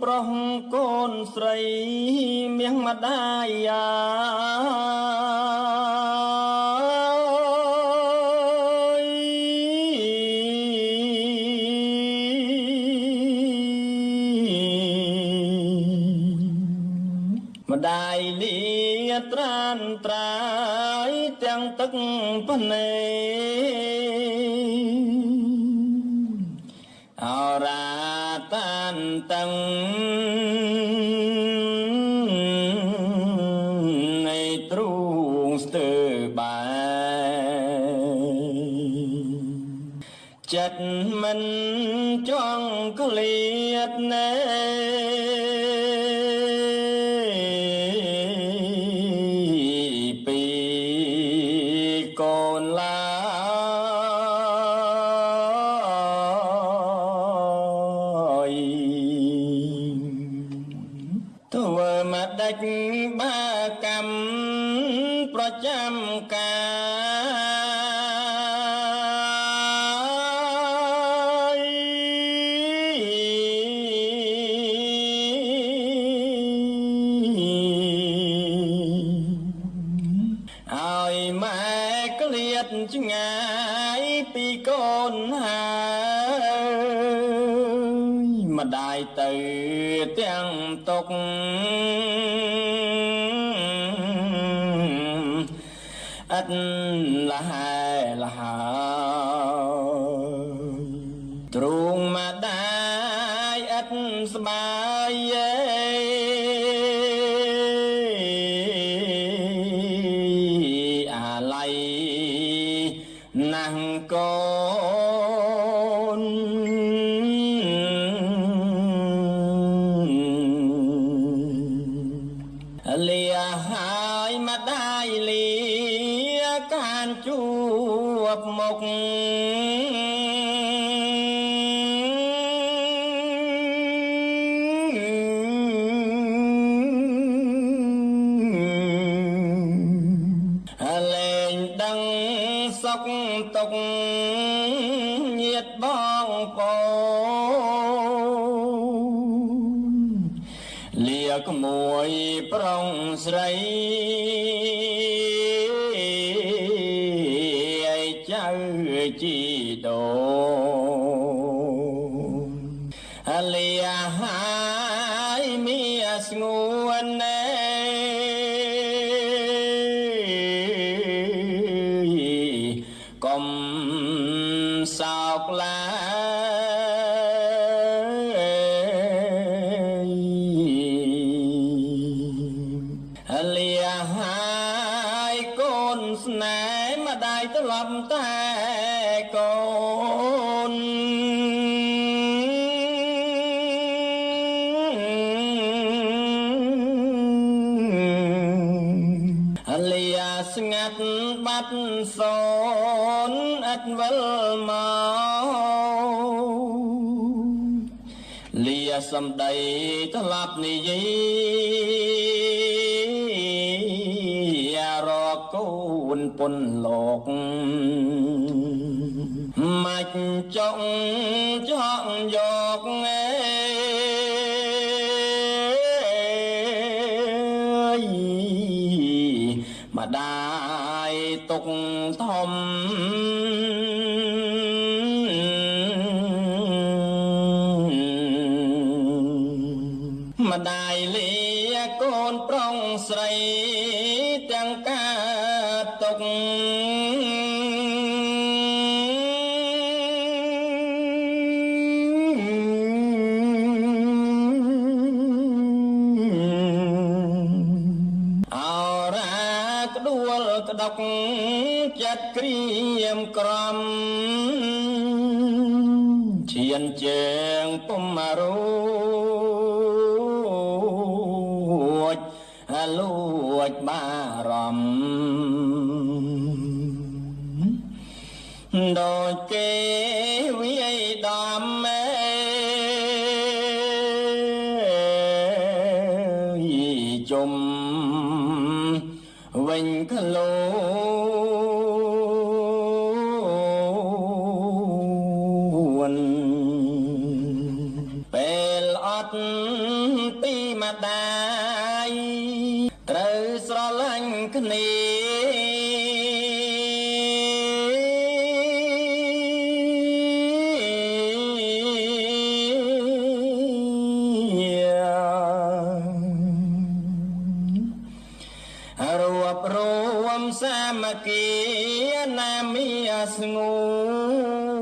ប្រុសកូនស្រីមាំងម្ដាយម្ដាយលាត្រានត្រាយទាំងទឹកភ្នែកអរាតានតឹងនៃទ្រូងស្ទើបែចិត្តមិនចង់ក្លៀតណែពីកូនឡាធ្វើមកដាច់បាកម្មប្រចាំកាយឲ្យម៉ែក្លៀតឆ្ងាយពីកូនហើយម្ដាយទៅទាំងទុកអត់លហែលហើយទ្រូងម្ដាយអត់ស្បាយអាឡ័យណាស់កូនលាហើយម្ដាយលាកានជួបមុខលែងដឹងសុខទុក្ខញាតិបងប្អូនលាក្មួយប្រុងស្រីឲ្យចៅជីដូនលាហើយមានស្ងួនណែកុំសោកឡើយលាហើយកូនស្នេហ៍ម្ដាយត្រឡប់តែកូនលាស្ងាត់បាត់សូនអត់វិលមកលាសំដីត្រឡប់និយាយរកកូនពុនលោកមកចង់ចង់យកម្ដាយទុកធំម្ដាយលាកូនប្រុងស្រីទាំងការទុកក្ដួលក្តុកចិត្តក្រៀមក្រំឈានជើងពុំរួចលួចបារម្ភដូចគេវាយដំជុំវិញខ្លួនពេលអត់ ដៃត្រូវស្រឡាញ់គ្នារួបរวมសាមគ្គីណាមីស្ងួ